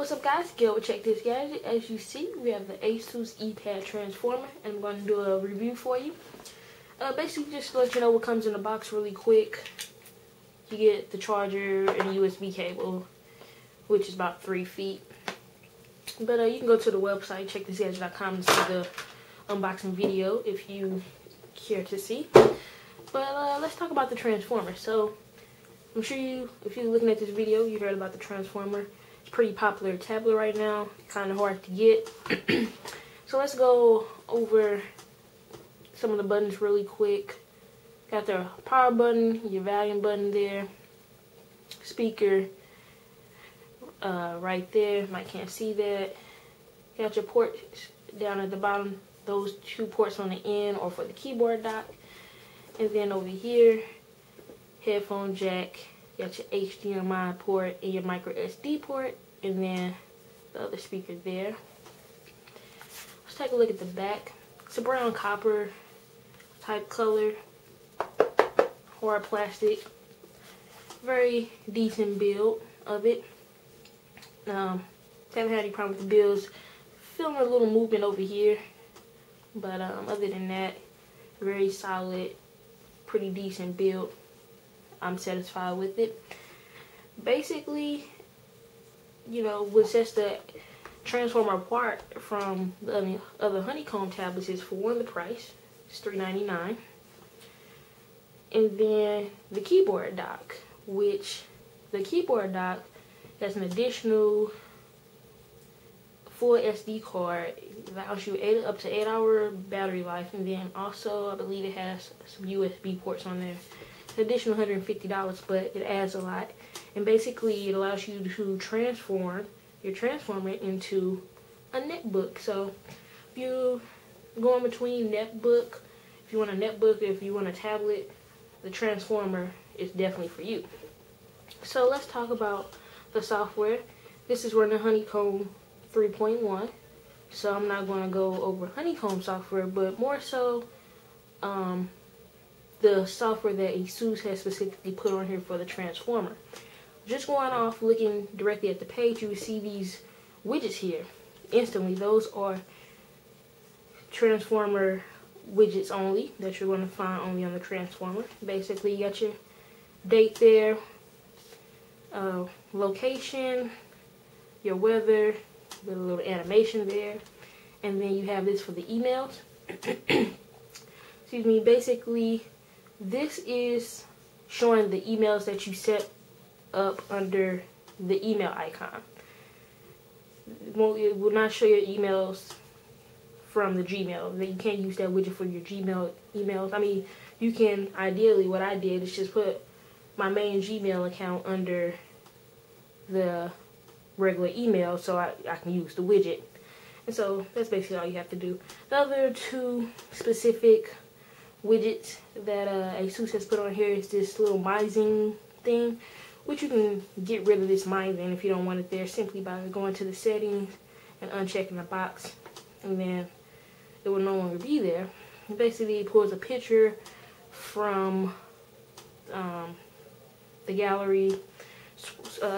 What's up, guys? Go check this gadget. As you see, we have the Asus Eee Pad Transformer, and I'm going to do a review for you. Basically, just to let you know what comes in the box really quick. You get the charger and a USB cable, which is about 3 feet. But you can go to the website, checkthisgadget.com, to see the unboxing video if you care to see. But let's talk about the Transformer. So, I'm sure if you're looking at this video, you heard about the Transformer. It's a pretty popular tablet right now, kind of hard to get. So let's go over some of the buttons really quick. Got the power button, your volume button there, speaker right there. Might can't see that. Got your ports down at the bottom. Those 2 ports on the end or for the keyboard dock. And then over here, headphone jack. Got your HDMI port and your micro SD port, and then the other speaker there. Let's take a look at the back. It's a brown copper type color, hard plastic, very decent build of it. Haven't had any problem with the builds. Feeling a little movement over here, but other than that, very solid, pretty decent build. I'm satisfied with it. Basically, you know, what sets the Transformer apart from the other honeycomb tablets is, for one, the price. It's $3.99. And then the keyboard dock, which the keyboard dock has an additional full SD card. It allows you up to 8-hour battery life, and then also I believe it has some USB ports on there. Additional $150, but it adds a lot. And basically it allows you to transform your Transformer into a netbook. So if you go in between netbook, if you want a netbook, if you want a tablet, the Transformer is definitely for you. So let's talk about the software. This is running Honeycomb 3.1, so I'm not going to go over Honeycomb software, but more so the software that Asus has specifically put on here for the Transformer. Just going off looking directly at the page, you will see these widgets here instantly. Those are Transformer widgets only that you're going to find only on the Transformer. Basically, you got your date there, location, your weather, with a little animation there, and then you have this for the emails. Excuse me. Basically, this is showing the emails that you set up under the email icon. It will not show your emails from the Gmail. You can't use that widget for your Gmail emails. I mean, you can. Ideally, what I did is just put my main Gmail account under the regular email so I can use the widget. And so that's basically all you have to do. The other 2 specific widgets that Asus has put on here is this little MyZine thing, which you can get rid of this MyZine if you don't want it there simply by going to the settings and unchecking the box, and then it will no longer be there. And basically, it pulls a picture from the gallery,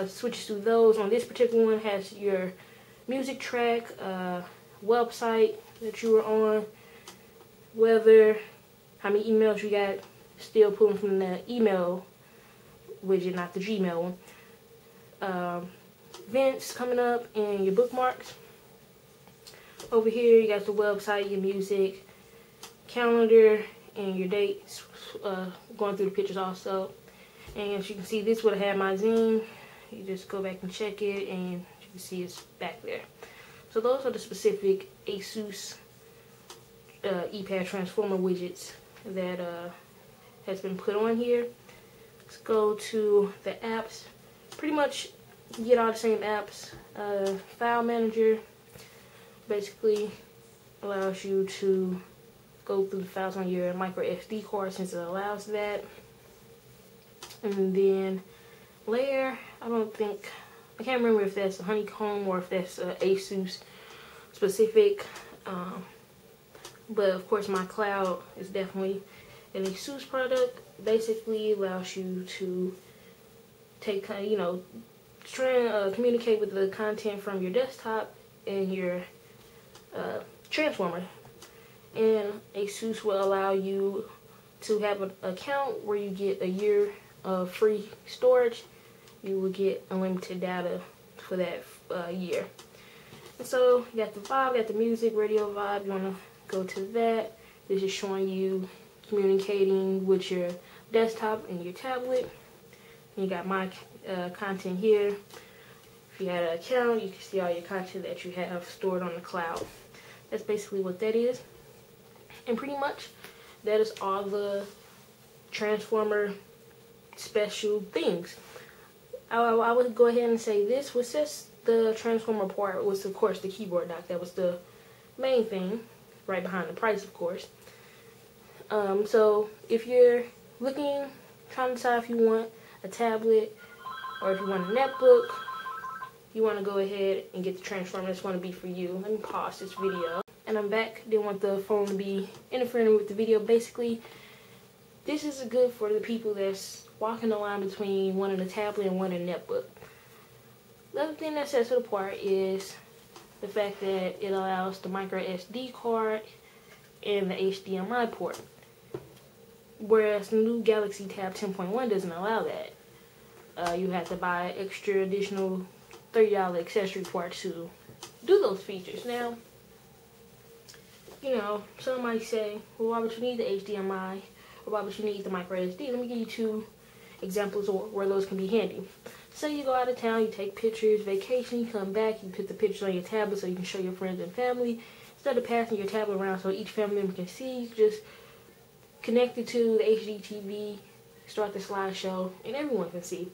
switches through those. On this particular one, has your music track, website that you were on, weather, how many emails you got, still pulling from the email widget, not the Gmail one. Events coming up, and your bookmarks. Over here you got the website, your music, calendar, and your dates, going through the pictures also. And as you can see, this would have had MyZine. You just go back and check it, and you can see it's back there. So those are the specific Asus Eee Pad Transformer widgets that has been put on here. Let's go to the apps. Pretty much you get all the same apps. File manager basically allows you to go through the files on your micro SD card, since it allows that. And then layer, I can't remember if that's a Honeycomb or if that's Asus specific. But of course, my cloud is definitely an Asus product. Basically allows you to take, communicate with the content from your desktop and your transformer. And Asus will allow you to have an account where you get a year of free storage. You will get unlimited data for that year. And so you got the vibe, got the music, radio vibe. You want to go to that. This is showing you communicating with your desktop and your tablet. And you got my content here. If you had an account, you can see all your content that you have stored on the cloud. That's basically what that is. And pretty much that is all the transformer special things. I would go ahead and say this was just the transformer part was, of course, the keyboard dock. That was the main thing, right behind the price, of course. So if you're trying to decide if you want a tablet or if you want a netbook, you want to go ahead and get the transformer. That's going to be for you. Let me pause this video. And I'm back. Didn't want the phone to be interfering with the video. Basically, this is good for the people that's walking the line between wanting a tablet and wanting a netbook. The other thing that sets it apart is the fact that it allows the micro SD card and the HDMI port, whereas the new Galaxy Tab 10.1 doesn't allow that. You have to buy extra additional $30 accessory parts to do those features. Now, you know, some might say, well, why would you need the HDMI or why would you need the micro SD? Let me give you two examples where those can be handy. Say you go out of town, you take pictures, vacation, you come back, you put the pictures on your tablet so you can show your friends and family. Instead of passing your tablet around so each family member can see, you can just connect it to the HD TV, start the slideshow, and everyone can see.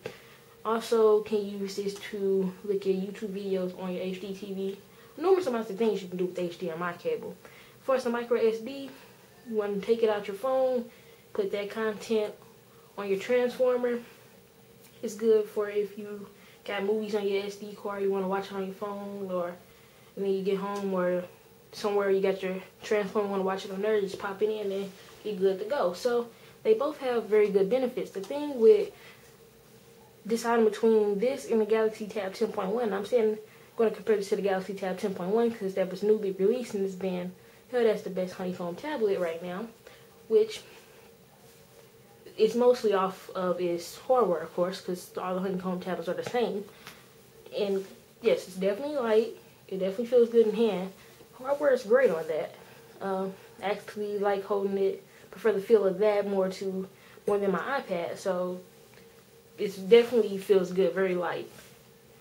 Also, can use this to look at YouTube videos on your HD TV. Numerous amounts of things you can do with the HDMI cable. For the micro SD, you want to take it out your phone, put that content on your transformer. It's good for if you got movies on your SD card, you want to watch it on your phone, or and then you get home or somewhere you got your transformer, want to watch it on there, just pop it in and you're good to go. So they both have very good benefits. The thing with deciding between this and the Galaxy Tab 10.1, I'm going to compare this to the Galaxy Tab 10.1 because that was newly released and it's been that's the best honeycomb tablet right now, which it's mostly off of its hardware, of course, because all the honeycomb tablets are the same. And yes, it's definitely light. It definitely feels good in hand. Hardware is great on that. Actually like holding it. Prefer the feel of that more than my iPad. So it definitely feels good, very light.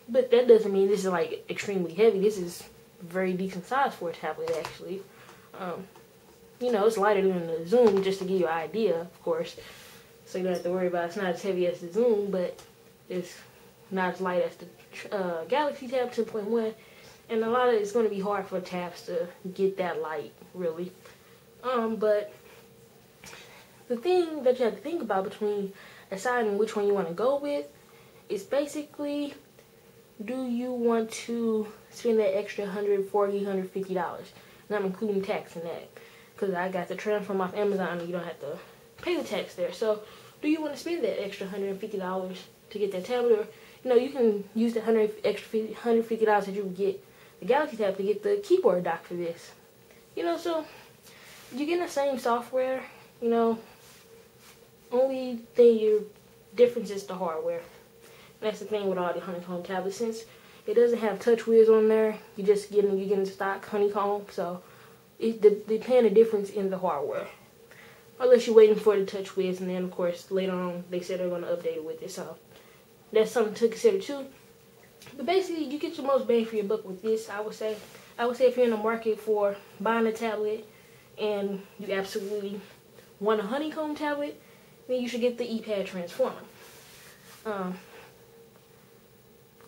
But that doesn't mean this is like extremely heavy. This is very decent size for a tablet, actually. You know, it's lighter than the Zoom, just to give you an idea, of course. So you don't have to worry about it. It's not as heavy as the Zoom, but it's not as light as the Galaxy Tab 10.1. And a lot of it's going to be hard for tabs to get that light, really. But the thing that you have to think about between deciding which one you want to go with is basically, do you want to spend that extra $140, $150? And I'm including tax in that, because I got the transform off Amazon and you don't have to pay the tax there. So do you want to spend that extra $150 to get that tablet? Or, you know, you can use the $150 that you would get the Galaxy Tab to get the keyboard dock for this. You know, so you're getting the same software, you know. Only thing your difference is the hardware. And that's the thing with all the honeycomb tablets. Since it doesn't have TouchWiz on there, you're getting stock honeycomb. So they're paying a difference in the hardware. Unless you're waiting for the TouchWiz, and then of course later on they said they're going to update it with it. So that's something to consider too. But basically, you get your most bang for your buck with this. I would say if you're in the market for buying a tablet and you absolutely want a honeycomb tablet, then you should get the Eee Pad Transformer.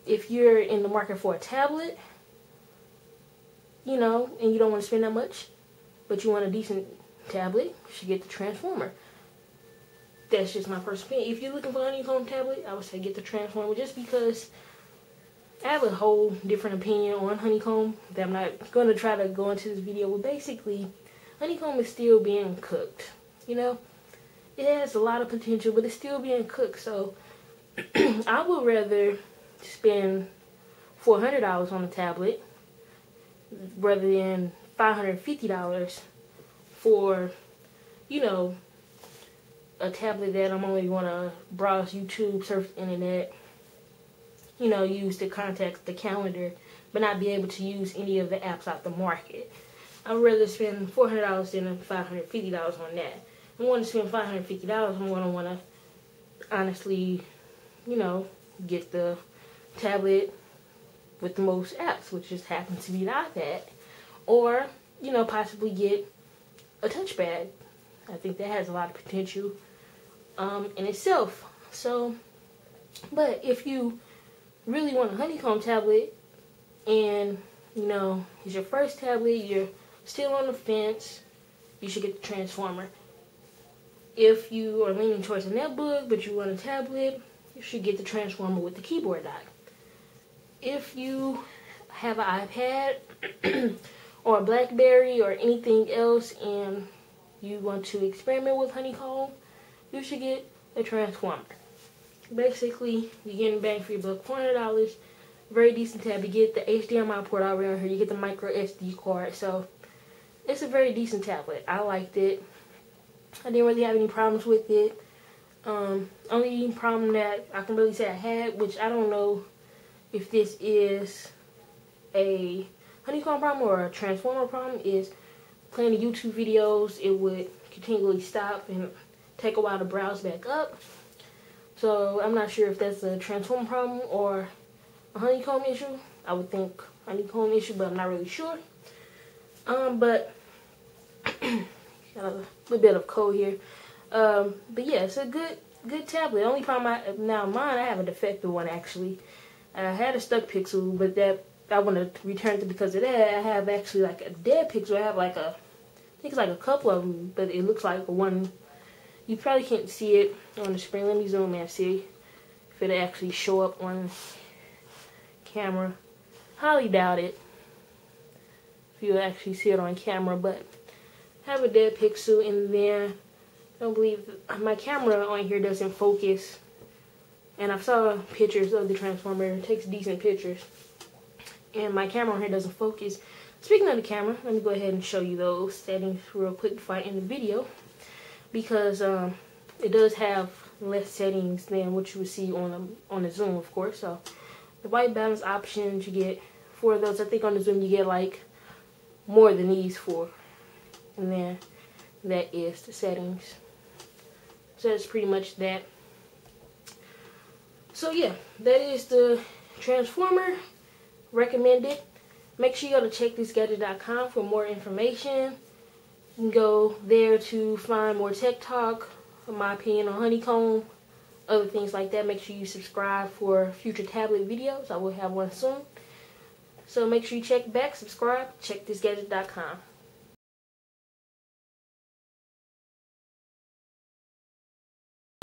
If you're in the market for a tablet, you know, and you don't want to spend that much, but you want a decent tablet, you should get the Transformer. That's just my personal opinion. If you're looking for a honeycomb tablet, I would say get the Transformer, just because I have a whole different opinion on honeycomb that I'm not going to try to go into this video. But basically, honeycomb is still being cooked. You know, it has a lot of potential, but it's still being cooked. So I would rather spend $400 on a tablet rather than $550 for, you know, a tablet that I'm only going to browse YouTube, surf the internet, you know, use to contact the calendar, but not be able to use any of the apps out the market. I'd rather spend $400 than $550 on that. If I want to spend $550, I'm going to want to honestly, you know, get the tablet with the most apps, which just happens to be the iPad, or, you know, possibly get a touchpad. I think that has a lot of potential in itself. So, but if you really want a honeycomb tablet and, you know, it's your first tablet, you're still on the fence, you should get the Transformer. If you are leaning towards a netbook but you want a tablet, you should get the Transformer with the keyboard dock. If you have an iPad or a BlackBerry or anything else and you want to experiment with honeycomb, you should get a Transformer. Basically, you're getting bang for your buck. $400, very decent tab. You get the HDMI port out around here. You get the micro SD card. So it's a very decent tablet. I liked it. I didn't really have any problems with it. Only problem that I can really say I had, which I don't know if this is a honeycomb problem or a Transformer problem, is playing the YouTube videos. It would continually stop and take a while to browse back up. So I'm not sure if that's a Transformer problem or a honeycomb issue. I would think honeycomb issue, but I'm not really sure. But got a little bit of cold here. But yeah, it's a good tablet. Only problem mine, I have a defective one actually. I had a stuck pixel, but that I want to return it because of that. I have actually like a dead pixel. I have like I think it's like a couple of them, but it looks like one. You probably can't see it on the screen. Let me zoom in and see if it'll actually show up on camera. Highly doubt it if you'll actually see it on camera, but I have a dead pixel in there. I don't believe my camera on here doesn't focus. And I saw pictures of the Transformer. It takes decent pictures. And my camera on here doesn't focus. Speaking of the camera, let me go ahead and show you those settings real quick before I end the video. Because it does have less settings than what you would see on the Zoom, of course. So the white balance options, you get 4 of those. I think on the Zoom you get like more than these 4. And then that is the settings. So that's pretty much that. So yeah, that is the Transformer. Recommend it. Make sure you go to checkthisgadget.com for more information. You can go there to find more tech talk, my opinion on honeycomb, other things like that. Make sure you subscribe for future tablet videos. I will have one soon. So make sure you check back, subscribe, checkthisgadget.com.